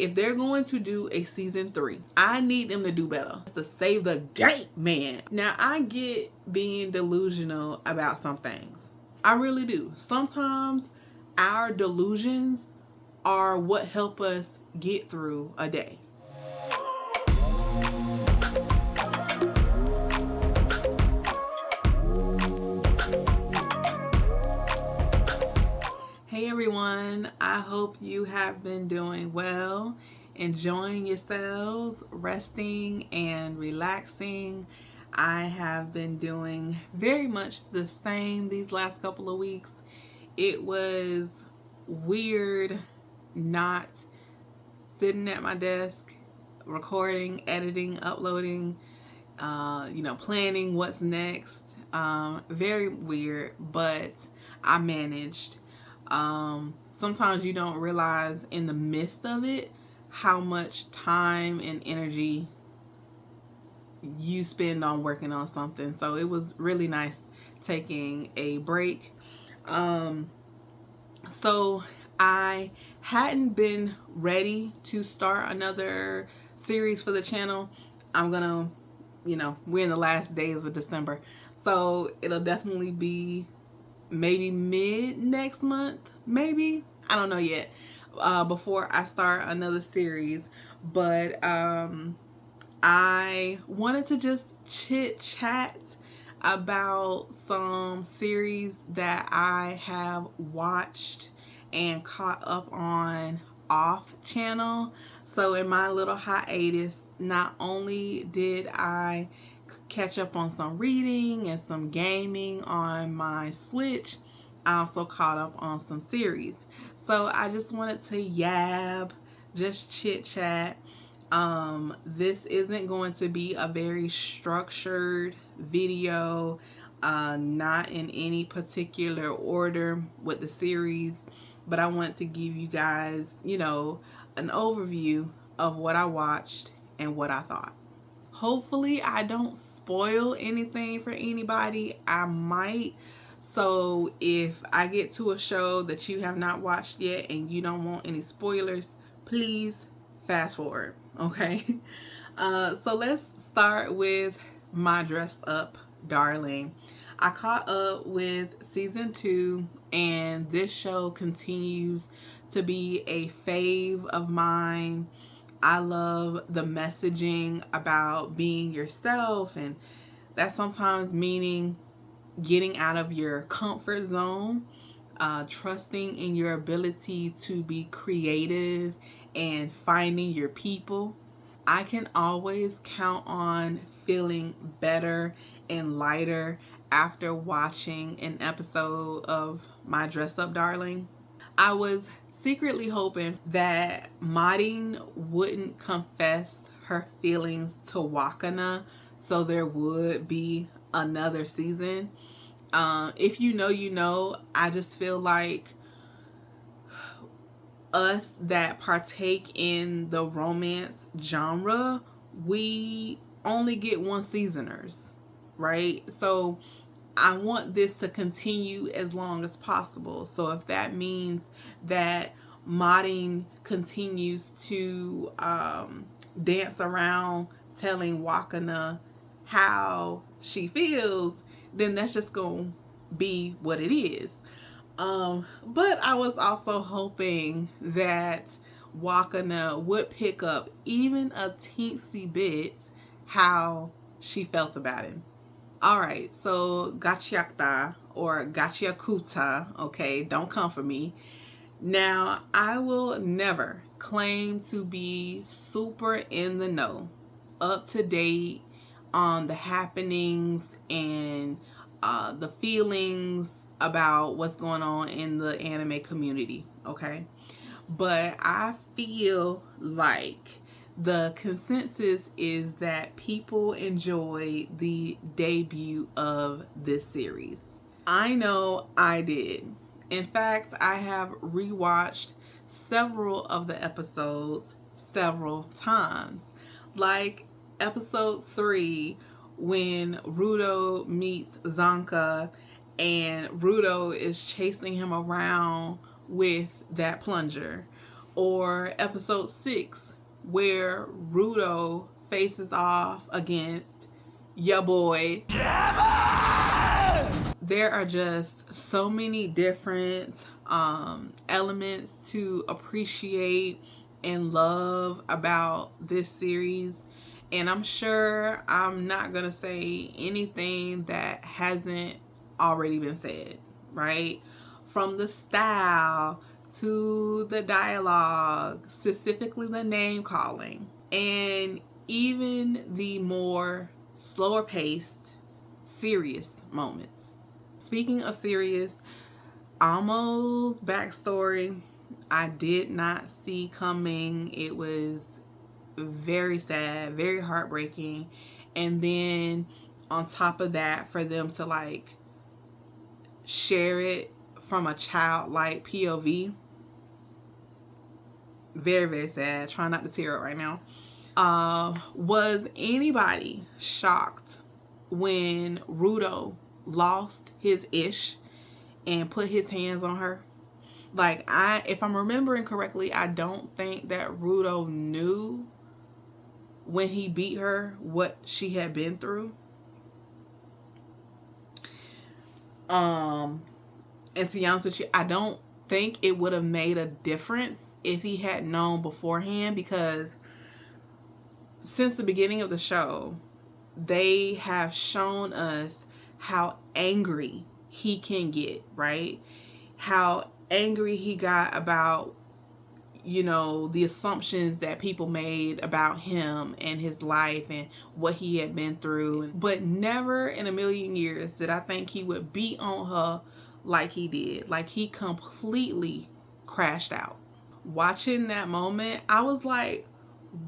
if they're going to do a season 3, I need them to do better. To save the day, man. Now, I get being delusional about some things. I really do. Sometimes our delusions are what help us get through a day. Hey everyone, I hope you have been doing well, enjoying yourselves, resting and relaxing. I have been doing very much the same these last couple of weeks. It was weird not sitting at my desk, recording, editing, uploading, planning what's next. Very weird, but I managed. Sometimes you don't realize in the midst of it how much time and energy you spend on working on something. So it was really nice taking a break. So I hadn't been ready to start another series for the channel. I'm gonna, we're in the last days of December, so it'll definitely be maybe mid next month, maybe, I don't know yet, before I start another series. But I wanted to just chit chat about some series that I have watched and caught up on off channel. So in my little hiatus, not only did I catch up on some reading and some gaming on my Switch, I also caught up on some series. So I just wanted to just chit chat. This isn't going to be a very structured video, not in any particular order with the series, but I want to give you guys, an overview of what I watched and what I thought. Hopefully I don't spoil anything for anybody. I might. So if I get to a show that you have not watched yet and you don't want any spoilers, please fast forward, okay? So let's start with My Dress Up Darling. I caught up with season 2, and this show continues to be a fave of mine. I love the messaging about being yourself, and that sometimes meaning getting out of your comfort zone, trusting in your ability to be creative and finding your people. I can always count on feeling better and lighter after watching an episode of My Dress Up Darling. I was secretly hoping that Marin wouldn't confess her feelings to Wakana, so there would be another season. If you know, you know. I just feel like us that partake in the romance genre, we only get one seasoners, right? So I want this to continue as long as possible. So if that means that Marin continues to dance around telling Wakana how she feels, then that's just gonna be what it is. But I was also hoping that Wakana would pick up even a teensy bit how she felt about him. Alright, so gachiakuta or gachiakuta, okay, don't come for me. Now, I will never claim to be super in the know, up to date on the happenings and the feelings about what's going on in the anime community, okay? But I feel like the consensus is that people enjoy the debut of this series. I know I did. In fact, I have rewatched several of the episodes several times. Like episode 3, when Rudo meets Zanka and Rudo is chasing him around with that plunger. Or episode 6, where Rudo faces off against ya boy. There are just so many different elements to appreciate and love about this series. And I'm sure I'm not going to say anything that hasn't already been said, right? From the style to the dialogue, specifically the name calling, and even the more slower paced, serious moments. Speaking of serious, Amo's backstory, I did not see coming. It was very sad, very heartbreaking. And then on top of that, for them to like share it from a childlike POV, very, very sad. Trying not to tear up right now. Was anybody shocked when Rudo lost his ish and put his hands on her? Like, if I'm remembering correctly, I don't think that Rudo knew when he beat her what she had been through. And to be honest with you, I don't think it would have made a difference if he had known beforehand, because since the beginning of the show, they have shown us how angry he can get, right? How angry he got about, you know, the assumptions that people made about him and his life and what he had been through. But never in a million years did I think he would beat on her like he did. Like, he completely crashed out. Watching that moment, I was like,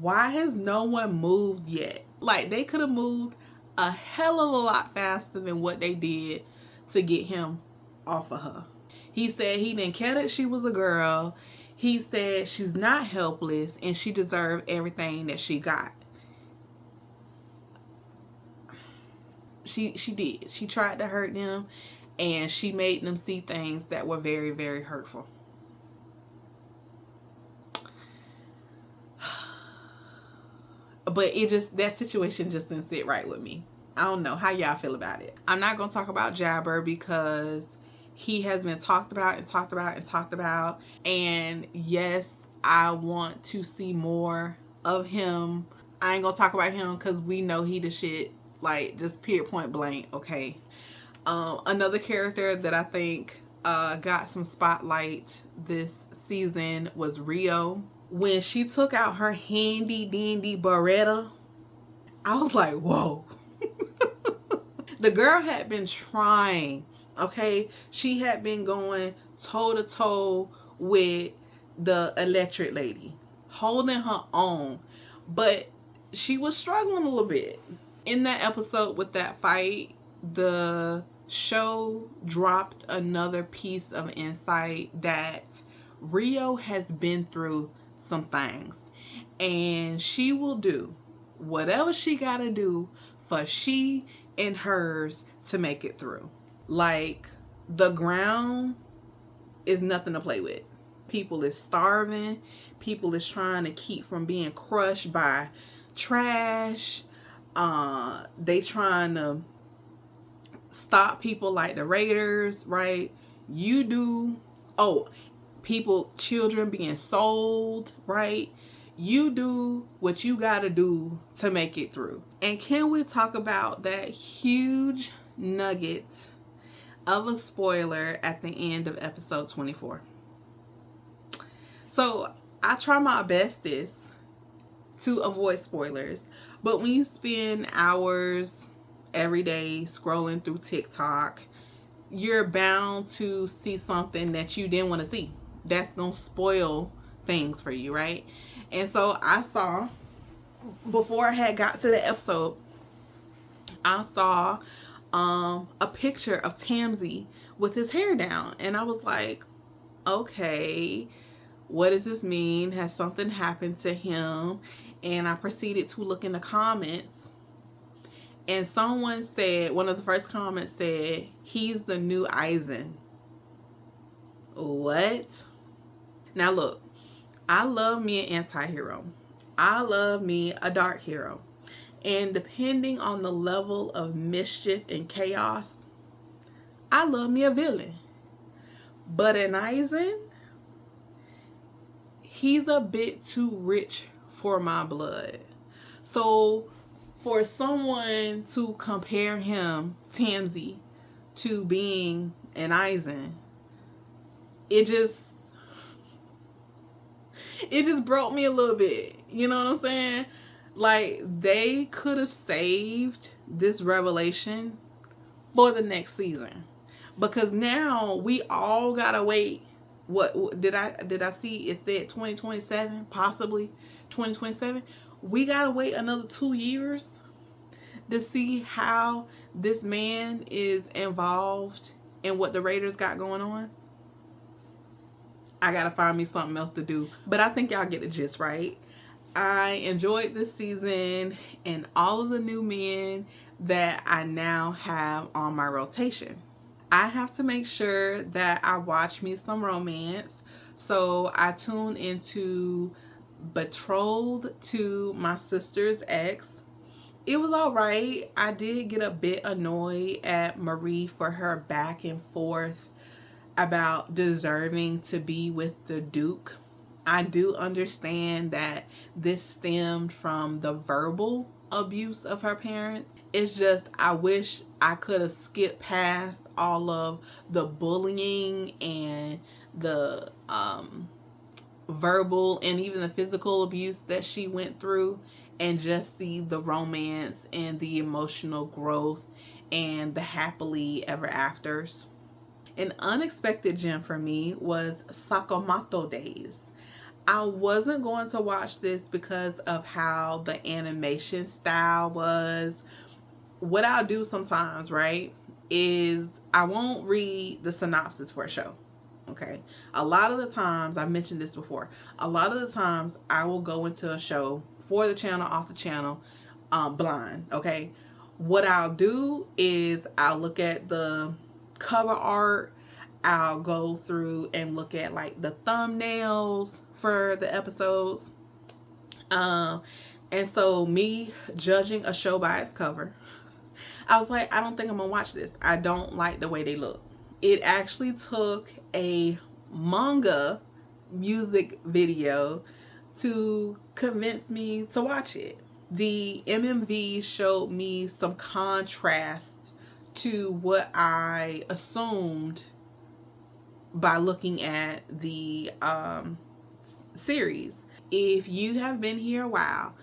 why has no one moved yet? Like, they could have moved a hell of a lot faster than what they did to get him off of her. He said he didn't care that she was a girl. He said she's not helpless and she deserved everything that she got. She did. She tried to hurt them, and she made them see things that were very, very hurtful. But that situation just didn't sit right with me. I don't know how y'all feel about it. I'm not going to talk about Jabber because he has been talked about and talked about and talked about. And yes, I want to see more of him. I ain't going to talk about him because we know he the shit. Like, just period, point blank. Okay. Another character that I think got some spotlight this season was Rio. When she took out her handy dandy Beretta, I was like, whoa. The girl had been trying, okay? She had been going toe to toe with the electric lady, holding her own, but she was struggling a little bit. In that episode with that fight, the show dropped another piece of insight that Rio has been through some things, and she will do whatever she gotta do for she and hers to make it through. Like, the ground is nothing to play with. People is starving. People is trying to keep from being crushed by trash. They trying to stop people like the Raiders, right? Children being sold, right? You do what you gotta do to make it through. And can we talk about that huge nugget of a spoiler at the end of episode 24? So I try my bestest to avoid spoilers, but when you spend hours every day scrolling through TikTok, you're bound to see something that you didn't want to see. That's gonna spoil things for you, right? And so I saw, before I had got to the episode, I saw a picture of Tamsy with his hair down, and I was like, okay, what does this mean? Has something happened to him? And I proceeded to look in the comments, and someone said, one of the first comments said, he's the new Eisen. What? Now look, I love me an anti-hero. I love me a dark hero. And depending on the level of mischief and chaos, I love me a villain. But in Aizen, he's a bit too rich for my blood. So for someone to compare him, Tamsi, to being an Aizen, it just broke me a little bit. You know what I'm saying? Like, they could have saved this revelation for the next season, because now we all gotta wait. What did I see? It said 2027, possibly 2027. We gotta wait another 2 years to see how this man is involved in what the Raiders got going on. I gotta find me something else to do. But I think y'all get the gist, right? I enjoyed this season and all of the new men that I now have on my rotation. I have to make sure that I watch me some romance. So I tune into Betrothed to My Sister's Ex. It was all right. I did get a bit annoyed at Marie for her back and forth about deserving to be with the Duke. I do understand that this stemmed from the verbal abuse of her parents. It's just, I wish I could have skipped past all of the bullying and the verbal and even the physical abuse that she went through, and just see the romance and the emotional growth and the happily ever afters. An unexpected gem for me was Sakamoto Days. I wasn't going to watch this because of how the animation style was. What I'll do sometimes, right, is I won't read the synopsis for a show. Okay. A lot of the times, I mentioned this before, a lot of the times I will go into a show for the channel, off the channel, blind. Okay. What I'll do is I'll look at the cover art. I'll go through and look at like the thumbnails for the episodes. And so me judging a show by its cover, I was like, I don't think I'm gonna watch this. I don't like the way they look. It actually took a manga music video to convince me to watch it. The MMV showed me some contrast to what I assumed by looking at the series. If you have been here a while,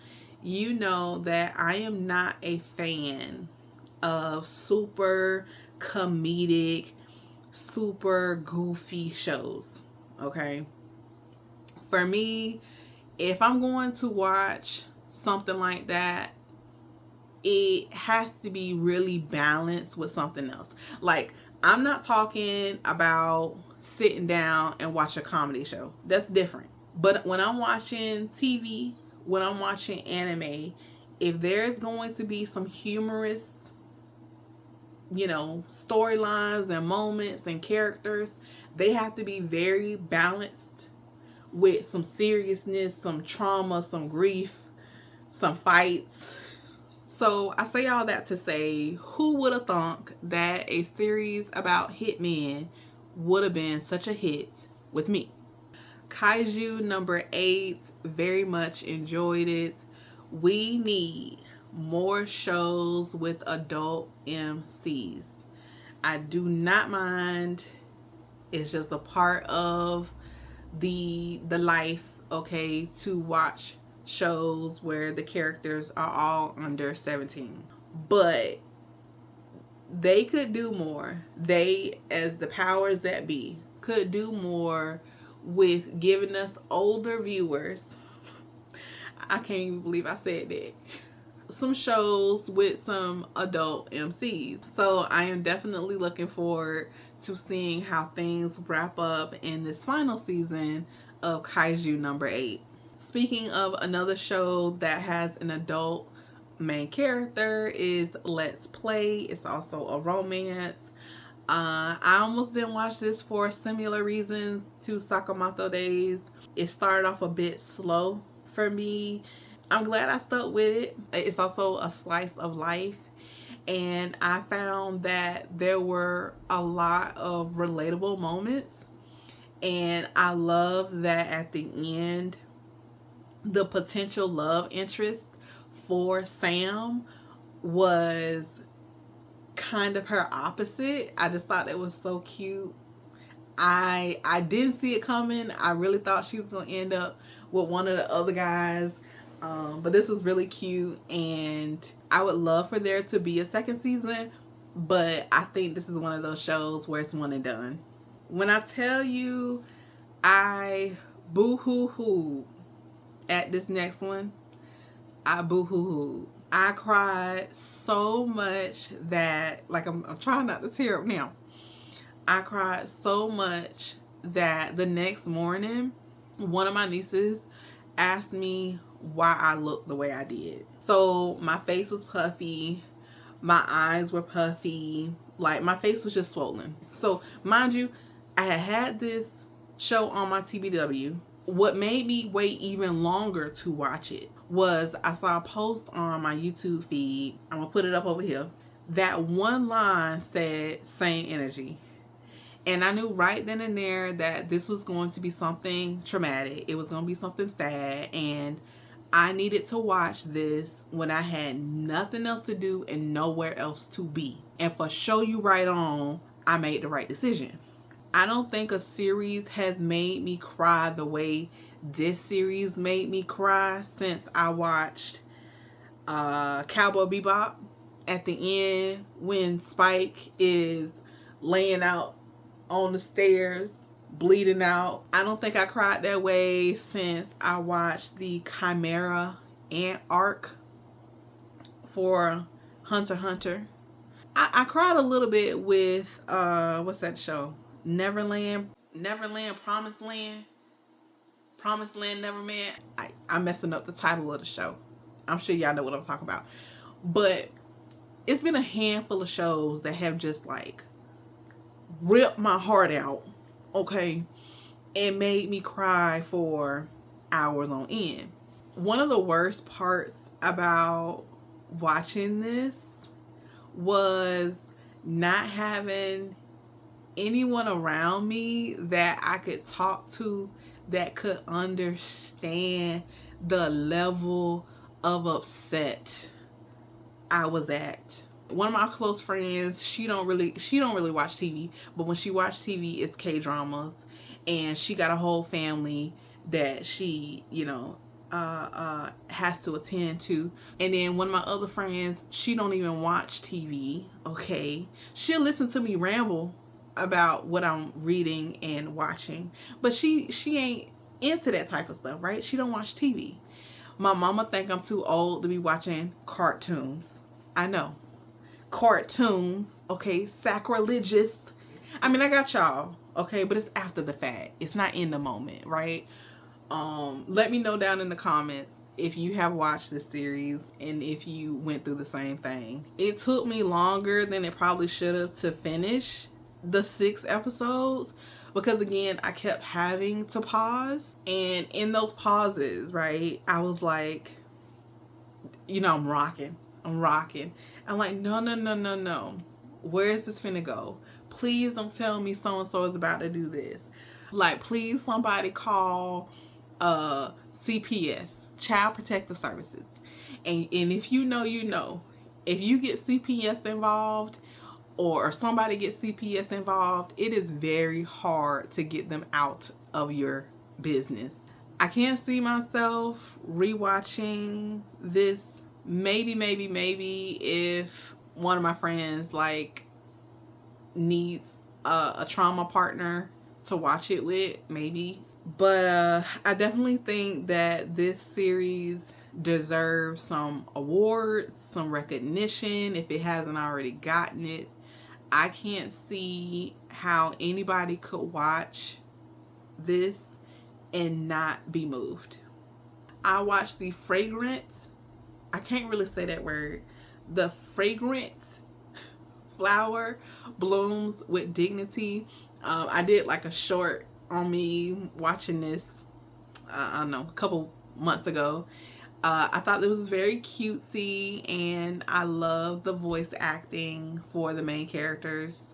you know that I am not a fan of super comedic, super goofy shows. Okay, for me, if I'm going to watch something like that, it has to be really balanced with something else. Like, I'm not talking about sitting down and watch a comedy show. That's different. But when I'm watching TV, when I'm watching anime, if there's going to be some humorous, storylines and moments and characters, they have to be very balanced with some seriousness, some trauma, some grief, some fights. So I say all that to say, who would have thunk that a series about hitmen would have been such a hit with me? Kaiju number 8, very much enjoyed it. We need more shows with adult MCs. I do not mind. It's just a part of the life, okay, to watch shows where the characters are all under 17. But they could do more. They, as the powers that be, could do more with giving us older viewers. I can't even believe I said that. Some shows with some adult MCs. So I am definitely looking forward to seeing how things wrap up in this final season of Kaiju number 8. Speaking of another show that has an adult main character is Let's Play. It's also a romance. I almost didn't watch this for similar reasons to Sakamoto Days. It started off a bit slow for me. I'm glad I stuck with it. It's also a slice of life. And I found that there were a lot of relatable moments. And I love that at the end, the potential love interest for Sam was kind of her opposite. I just thought it was so cute. I didn't see it coming. I really thought she was gonna end up with one of the other guys. But this was really cute, and I would love for there to be a second season, but I think this is one of those shows where it's one and done. When I tell you I boo-hoo-hoo at this next one, I boo-hoo-hoo. I cried so much that, like, I'm trying not to tear up now. I cried so much that the next morning, one of my nieces asked me why I looked the way I did. So my face was puffy, my eyes were puffy, like my face was just swollen. So mind you, I had this show on my TBW. What made me wait even longer to watch it was I saw a post on my YouTube feed. I'm gonna put it up over here. That one line said same energy. And I knew right then and there that this was going to be something traumatic. It was going to be something sad. And I needed to watch this when I had nothing else to do and nowhere else to be. And for Show You Right On, I made the right decision. I don't think a series has made me cry the way this series made me cry since I watched Cowboy Bebop. At the end, when Spike is laying out on the stairs, bleeding out. I don't think I cried that way since I watched the Chimera Ant arc for Hunter x Hunter. I cried a little bit with what's that show? Neverland, Promised Land, Neverland. I'm messing up the title of the show. I'm sure y'all know what I'm talking about. But it's been a handful of shows that have just like ripped my heart out, okay, and made me cry for hours on end. One of the worst parts about watching this was not having anyone around me that I could talk to that could understand the level of upset I was at. One of my close friends, she don't really watch TV, but when she watch TV, it's K-dramas, and she got a whole family that she, has to attend to. And then one of my other friends, she don't even watch TV, okay? She'll listen to me ramble about what I'm reading and watching, but she ain't into that type of stuff, right? She don't watch TV. My mama think I'm too old to be watching cartoons. I know. Cartoons, okay, sacrilegious. I mean, I got y'all, okay, but it's after the fact. It's not in the moment, right? Let me know down in the comments if you have watched this series and if you went through the same thing. It took me longer than it probably should have to finish the 6 episodes because, again, I kept having to pause, and in those pauses, right, I was like, I'm rocking. I'm like, no. Where is this finna go? Please don't tell me so-and-so is about to do this. Like, please somebody call CPS, Child Protective Services. And if you know. If you get CPS involved or somebody gets CPS involved, it is very hard to get them out of your business. I can't see myself rewatching this. Maybe if one of my friends like needs a trauma partner to watch it with, maybe. But I definitely think that this series deserves some awards, some recognition if it hasn't already gotten it. I can't see how anybody could watch this and not be moved. I watched the fragrance, I can't really say that word, the fragrant flower blooms with dignity. I did like a short on me watching this, I don't know, a couple months ago. I thought it was very cutesy, and I love the voice acting for the main characters.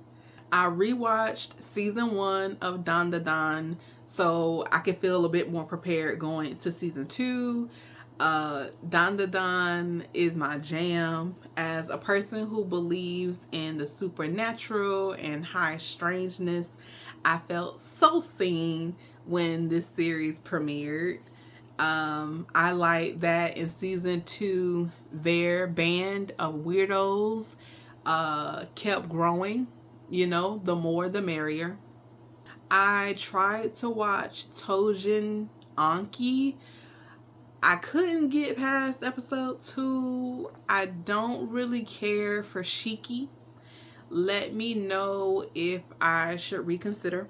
I rewatched season 1 of Dan Da Dan so I could feel a bit more prepared going to season 2. Dan Da Dan is my jam. As a person who believes in the supernatural and high strangeness, I felt so seen when this series premiered. I like that in season 2, their band of weirdos kept growing. You know, the more the merrier. I tried to watch Tojin Anki. I couldn't get past episode 2. I don't really care for Shiki. Let me know if I should reconsider.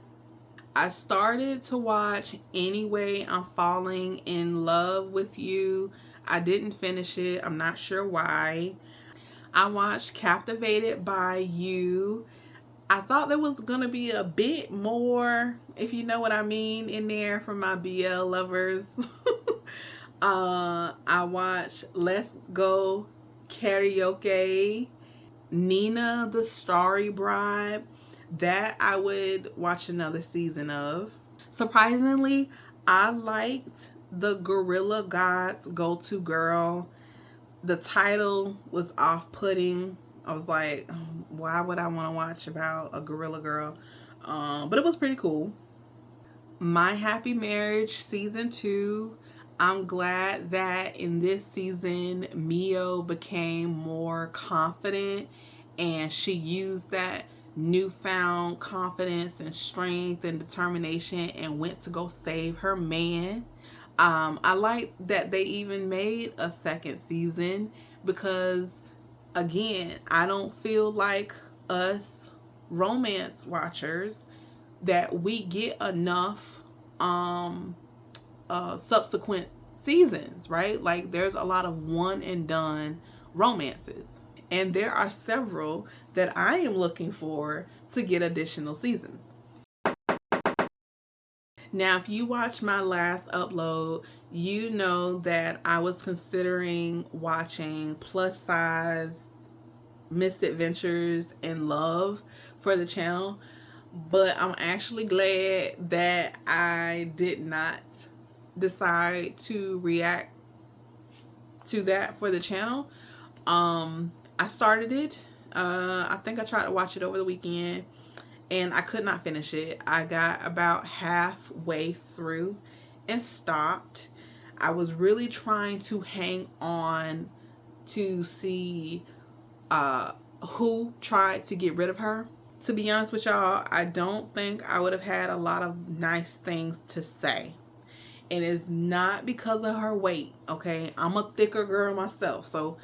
I started to watch Anyway, I'm Falling in Love with You. I didn't finish it. I'm not sure why. I watched Captivated by You. I thought there was going to be a bit more, if you know what I mean, in there for my BL lovers. I watched Let's Go Karaoke, Nina the Starry Bride. That I would watch another season of. Surprisingly, I liked the Gorilla God's Go-To Girl. The title was off-putting. I was like, why would I want to watch about a gorilla girl? But it was pretty cool. My Happy Marriage season 2. I'm glad that in this season, Mio became more confident, and she used that newfound confidence and strength and determination and went to go save her man. I like that they even made a second season because, again, I don't feel like us romance watchers that we get enough subsequent seasons, right? Like there's a lot of one and done romances, and there are several that I am looking for to get additional seasons. Now, if you watch my last upload, you know that I was considering watching Plus Size Misadventures in Love for the channel, but I'm actually glad that I did not decide to react to that for the channel. I started it. I think I tried to watch it over the weekend, and I could not finish it. I got about halfway through and stopped. I was really trying to hang on to see who tried to get rid of her. To be honest with y'all, I don't think I would have had a lot of nice things to say. And it's not because of her weight, okay? I'm a thicker girl myself, so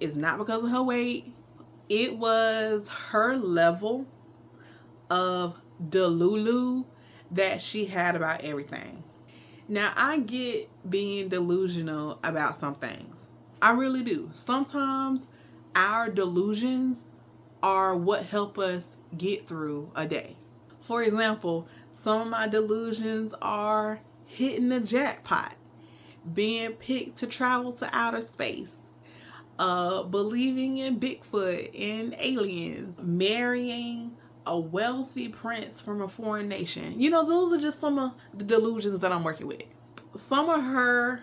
it's not because of her weight. It was her level of delulu that she had about everything. Now, I get being delusional about some things. I really do. Sometimes our delusions are what help us get through a day. For example, some of my delusions are hitting the jackpot, being picked to travel to outer space, believing in Bigfoot and aliens, marrying a wealthy prince from a foreign nation. You know, those are just some of the delusions that I'm working with. Some of her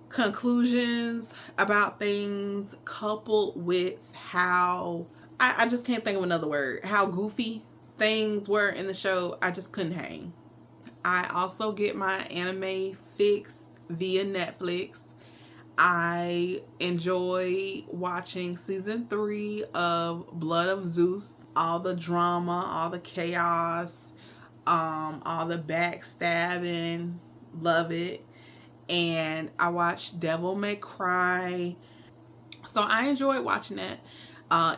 conclusions about things, coupled with how, I just can't think of another word, how goofy things were in the show, I just couldn't hang. I also get my anime fix via Netflix. I enjoy watching season 3 of Blood of Zeus. All the drama, all the chaos, all the backstabbing, love it. And I watched Devil May Cry. So I enjoyed watching that.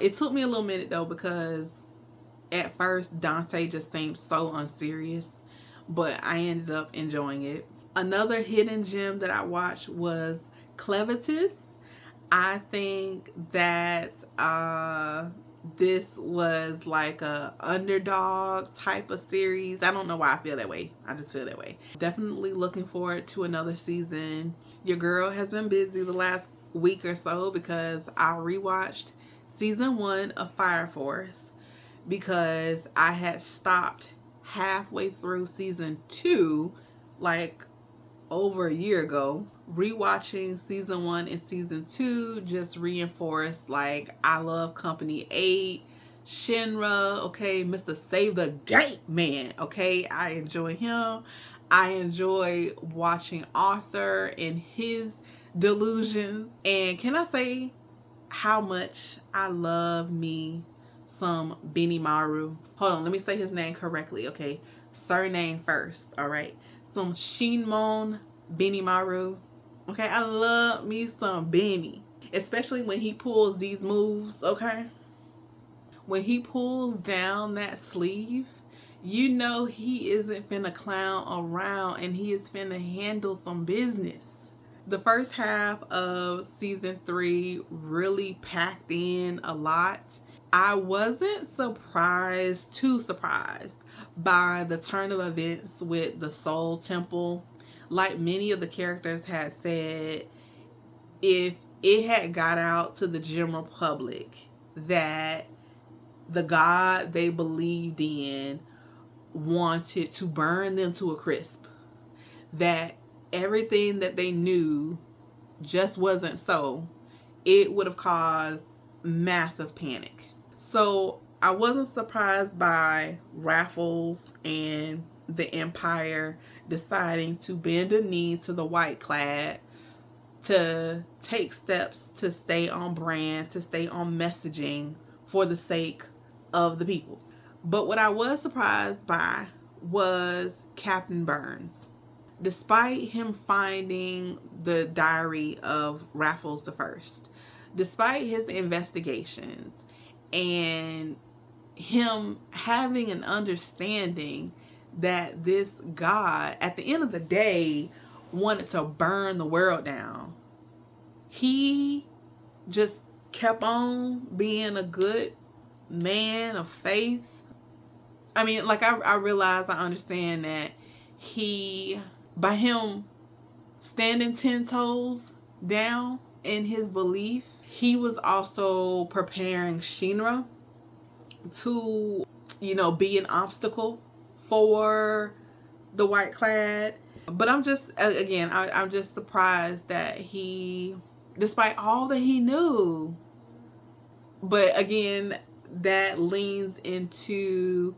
It took me a little minute though, because at first Dante just seemed so unserious, but I ended up enjoying it. Another hidden gem that I watched was Clevitis. I think that this was like a underdog type of series. I don't know why I feel that way. I just feel that way. Definitely looking forward to another season. Your girl has been busy the last week or so because I rewatched season 1 of Fire Force because I had stopped halfway through season 2 like over a year ago. Rewatching season 1 and season 2 just reinforced, like, I love Company 8, Shinra, okay, Mr. Save the Date man, okay, I enjoy him. I enjoy watching Arthur and his delusions. And can I say how much I love me some Benimaru? Hold on, let me say his name correctly, okay? Surname first, all right? Some Shinmon Benimaru. Okay, I love me some Benny, especially when he pulls these moves, okay? When he pulls down that sleeve, you know he isn't finna clown around and he is finna handle some business. The first half of season 3 really packed in a lot. I wasn't too surprised by the turn of events with the Soul Temple. Like many of the characters had said, if it had got out to the general public that the God they believed in wanted to burn them to a crisp, that everything that they knew just wasn't so, it would have caused massive panic. So I wasn't surprised by Raffles and the Empire deciding to bend a knee to the white clad, to take steps to stay on brand, to stay on messaging for the sake of the people. But what I was surprised by was Captain Burns. Despite him finding the diary of Raffles the First, despite his investigations, and him having an understanding that this God, at the end of the day, wanted to burn the world down, he just kept on being a good man of faith. I mean, like, I realize, I understand that by him standing 10 toes down in his belief, he was also preparing Shinra to, be an obstacle for the white clad. But I'm just surprised that he, despite all that he knew, but again, that leans into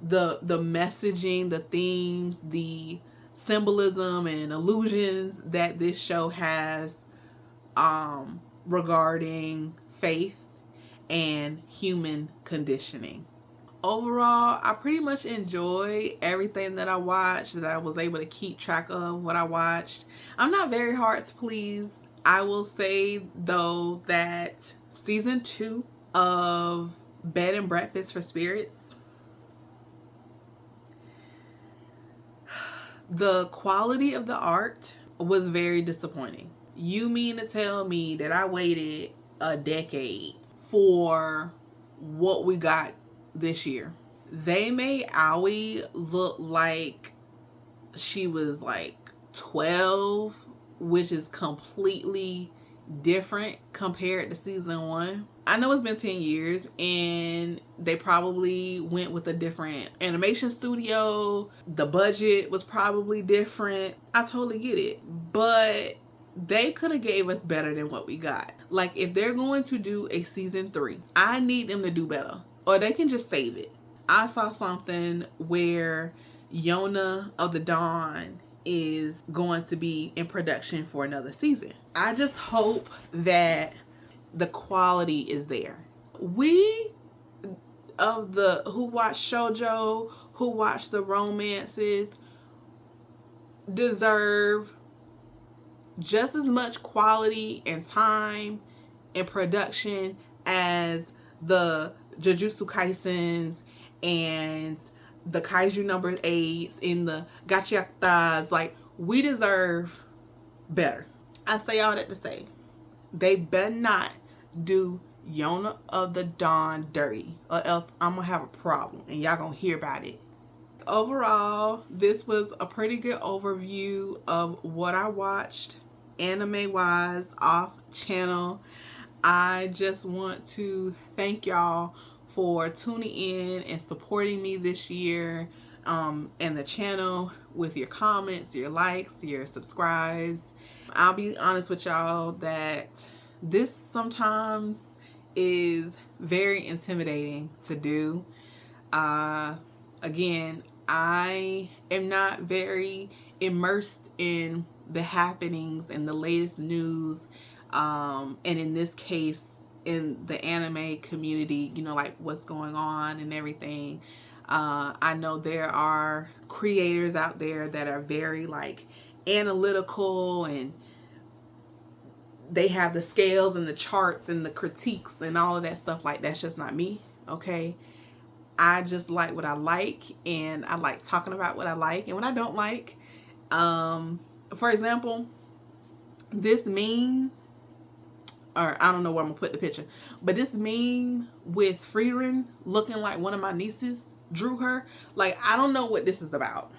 the messaging, the themes, the symbolism and illusions that this show has regarding faith and human conditioning. Overall, I pretty much enjoy everything that I watched, that I was able to keep track of what I watched. I'm not very hard to please. I will say, though, that season 2 of Bed and Breakfast for Spirits, the quality of the art was very disappointing. You mean to tell me that I waited a decade for what we got this year? They made Aoi look like she was like 12, which is completely different compared to season 1. I know it's been 10 years and they probably went with a different animation studio. The budget was probably different. I totally get it. But they could have gave us better than what we got. Like, if they're going to do a season 3, I need them to do better. Or they can just save it. I saw something where Yona of the Dawn is going to be in production for another season. I just hope that the quality is there. We who watch shoujo, who watch the romances, deserve just as much quality and time and production as the Jujutsu Kaisens and the Kaiju number 8s and the gachiakutas. Like, we deserve better. I say all that to say, they better not do Yona of the Dawn dirty, or else I'm gonna have a problem and y'all gonna hear about it. Overall, this was a pretty good overview of what I watched anime wise off channel. I just want to thank y'all for tuning in and supporting me this year, and the channel with your comments, your likes, your subscribes. I'll be honest with y'all that this sometimes is very intimidating to do. Again, I am not very immersed in the happenings and the latest news, and in this case, in the anime community, you know, like what's going on and everything. I know there are creators out there that are very like analytical, and they have the scales and the charts and the critiques and all of that stuff. Like, that's just not me, okay? I just like what I like, and I like talking about what I like and what I don't like. For example, this meme, or I don't know where I'm gonna put the picture, but this meme with Frieren looking like one of my nieces drew her. Like, I don't know what this is about.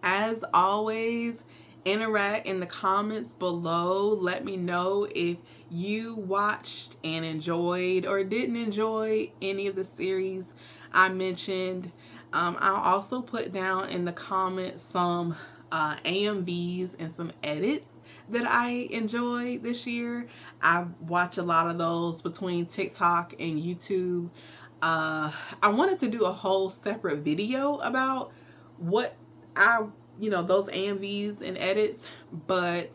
As always, interact in the comments below. Let me know if you watched and enjoyed or didn't enjoy any of the series I mentioned. I'll also put down in the comments some AMVs and some edits that I enjoyed this year. I watch a lot of those between TikTok and YouTube. I wanted to do a whole separate video about what those AMVs and edits, but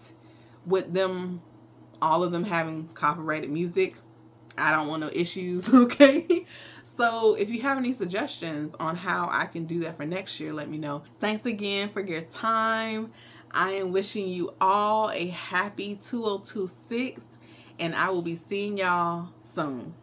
with them, all of them having copyrighted music, I don't want no issues, okay? So if you have any suggestions on how I can do that for next year, let me know. Thanks again for your time. I am wishing you all a happy 2026, and I will be seeing y'all soon.